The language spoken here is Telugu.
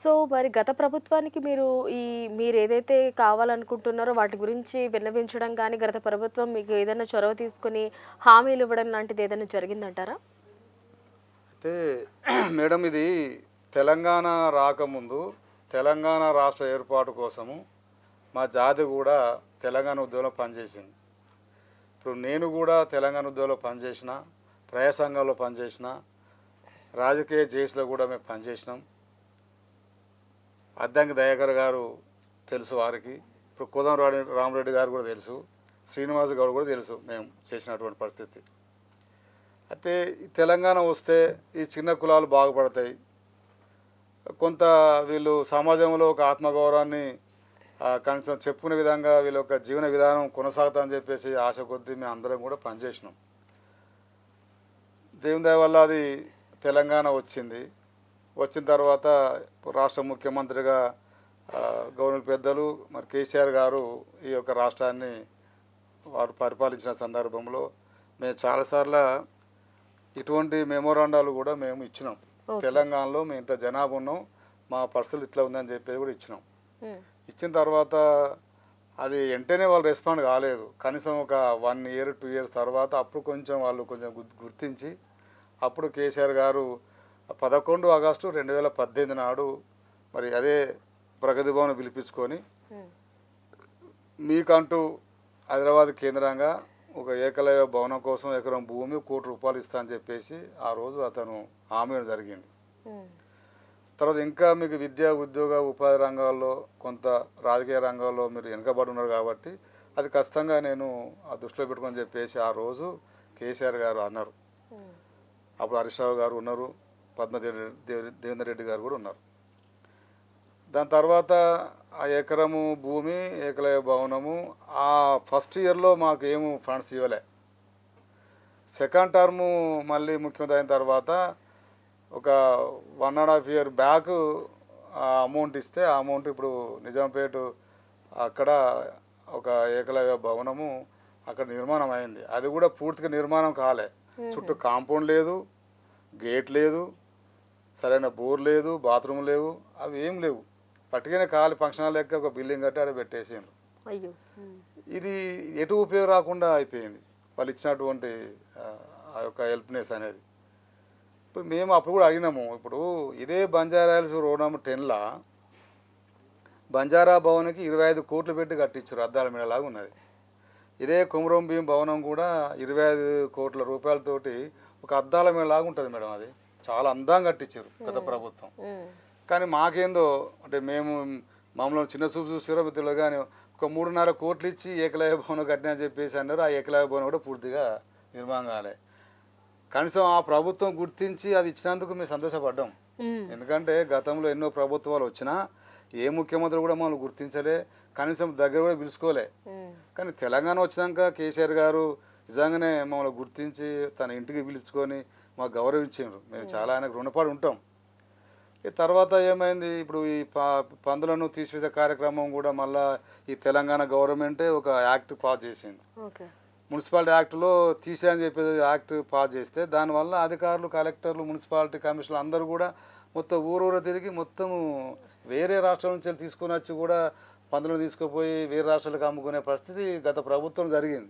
సో, మరి గత ప్రభుత్వానికి మీరేదైతే కావాలనుకుంటున్నారో వాటి గురించి విన్నవించడం గానీ, గత ప్రభుత్వం మీకు ఏదైనా చొరవ తీసుకొని హామీలివ్వడం లాంటిది ఏదైనా జరిగిందంటారా? అయితే మేడం ఇది తెలంగాణ రాకముందు తెలంగాణ రాష్ట్ర ఏర్పాటు కోసము మా జాతి కూడా తెలంగాణ ఉద్యమంలో పనిచేసింది. ఇప్పుడు నేను కూడా తెలంగాణ ఉద్యమంలో పనిచేసిన, ప్రజా సంఘంలో పనిచేసిన, రాజకీయ జేసులో కూడా మేము పనిచేసినాం. అద్దంకి దయాకర్ గారు తెలుసు వారికి, ఇప్పుడు కోదం రామరెడ్డి గారు కూడా తెలుసు, శ్రీనివాస్ గౌడ్ కూడా తెలుసు మేము చేసినటువంటి పరిస్థితి. అయితే ఈ తెలంగాణ వస్తే ఈ చిన్న కులాలు బాగుపడతాయి, కొంత వీళ్ళు సమాజంలో ఒక ఆత్మగౌరవాన్ని కనీసం చెప్పుకునే విధంగా వీళ్ళ యొక్క జీవన విధానం కొనసాగుతుందని చెప్పేసి ఆశ కొద్దీ మేము అందరం కూడా పనిచేసినాం. దేవుని దయ వల్ల అది తెలంగాణ వచ్చింది. వచ్చిన తర్వాత రాష్ట్ర ముఖ్యమంత్రిగా గవర్నర్ పెద్దలు మరి కేసీఆర్ గారు ఈ యొక్క రాష్ట్రాన్ని వారు పరిపాలించిన సందర్భంలో మేము చాలాసార్లు ఇటువంటి మెమోరాండాలు కూడా మేము ఇచ్చినాం. తెలంగాణలో మేము ఇంత జనాభా ఉన్నాం, మా పరిస్థితులు ఇట్లా ఉందని చెప్పేది కూడా ఇచ్చినాం. ఇచ్చిన తర్వాత అది వెంటనే వాళ్ళు రెస్పాండ్ కాలేదు. కనీసం ఒక 1 year 2 years తర్వాత అప్పుడు వాళ్ళు కొంచెం గుర్తించి అప్పుడు కేసీఆర్ గారు 11 ఆగస్టు 2018 నాడు మరి అదే ప్రగతి భవన్ పిలిపించుకొని మీకంటూ హైదరాబాద్ కేంద్రంగా ఒక ఏకలవ్య భవనం కోసం ఎకరం భూమి ₹1 కోటి ఇస్తా అని చెప్పేసి ఆ రోజు అతను హామీ ఇవ్వడం జరిగింది. తర్వాత ఇంకా మీకు విద్యా ఉద్యోగ ఉపాధి రంగాల్లో కొంత రాజకీయ రంగాల్లో మీరు వెనుకబడి ఉన్నారు కాబట్టి అది ఖచ్చితంగా నేను ఆ దృష్టిలో పెట్టుకొని చెప్పేసి ఆ రోజు కేసీఆర్ గారు అన్నారు. అప్పుడు హరీష్ రావు గారు ఉన్నారు, దేవేందర్ రెడ్డి గారు కూడా ఉన్నారు. దాని తర్వాత ఆ ఎకరము భూమి ఏకలవ్య భవనము ఆ ఫస్ట్ ఇయర్లో మాకు ఏమో ఫండ్స్ ఇవ్వలే. సెకండ్ టర్ము మళ్ళీ ముఖ్యమంత్రి అయిన తర్వాత ఒక 1.5 year బ్యాక్ ఆ అమౌంట్ ఇస్తే ఆ అమౌంట్ ఇప్పుడు నిజాంపేట అక్కడ ఒక ఏకలవ్య భవనము అక్కడ నిర్మాణం అయింది. అది కూడా పూర్తిగా నిర్మాణం కాలే. చుట్టూ కాంపౌండ్ లేదు, గేట్ లేదు, సరైన బోర్ లేదు, బాత్రూమ్ లేవు, అవి ఏం లేవు. పట్టుకనే ఖాళీ ఫంక్షన్ లెక్క ఒక బిల్డింగ్ కట్టి ఆడ పెట్టేసిండ్రు. ఇది ఎటు ఉపయోగం రాకుండా అయిపోయింది వాళ్ళు ఇచ్చినటువంటి ఆ యొక్క హెల్ప్నెస్ అనేది. ఇప్పుడు మేము అప్పుడు కూడా అడిగినాము. ఇప్పుడు ఇదే బంజారాహిల్స్ రోడ్ నెంబర్ 10లా బంజారా భవన్కి 25 కోట్లు పెట్టి కట్టించారు, అద్దాల మేడలాగా ఉన్నది. ఇదే కుమరం భీం భవనం కూడా 25 కోట్ల రూపాయలతోటి ఒక అద్దాల మేడలాగా ఉంటుంది మేడం. అది చాలా అందంగా కట్టించారు గత ప్రభుత్వం. కానీ మాకేందో అంటే మేము మమ్మల్ని చిన్న చూపు చూసారో మిత్రులు, కానీ ఒక 3.5 కోట్లు ఇచ్చి ఏకలవ్య భవనం కట్టినా అని చెప్పేసి అన్నారు. ఆ ఏకలవ్య భవనం కూడా పూర్తిగా నిర్మాణం కాలే. కనీసం ఆ ప్రభుత్వం గుర్తించి అది ఇచ్చినందుకు మేము సంతోషపడ్డాం. ఎందుకంటే గతంలో ఎన్నో ప్రభుత్వాలు వచ్చినా ఏ ముఖ్యమంత్రి కూడా మమ్మల్ని గుర్తించలే, కనీసం దగ్గర కూడా పిలుచుకోలే. కానీ తెలంగాణ వచ్చినాక కేసీఆర్ గారు నిజంగానే మమ్మల్ని గుర్తించి తన ఇంటికి పిలుచుకొని మాకు గౌరవించారు. మేము చాలా ఆయనకు రుణపడి ఉంటాం. ఈ తర్వాత ఏమైంది, ఇప్పుడు ఈ పందులను తీసివేసే కార్యక్రమం కూడా మళ్ళీ ఈ తెలంగాణ గవర్నమెంటే ఒక యాక్ట్ పాస్ చేసింది. మున్సిపాలిటీ యాక్ట్లో తీసేయని చెప్పేసి యాక్ట్ పాస్ చేస్తే దానివల్ల అధికారులు, కలెక్టర్లు, మున్సిపాలిటీ కమిషనర్లు అందరూ కూడా మొత్తం ఊరూరు తిరిగి మొత్తం వేరే రాష్ట్రాల నుంచి తీసుకుని వచ్చి కూడా పందులను తీసుకుపోయి వేరే రాష్ట్రాలకు అమ్ముకునే పరిస్థితి గత ప్రభుత్వం జరిగింది.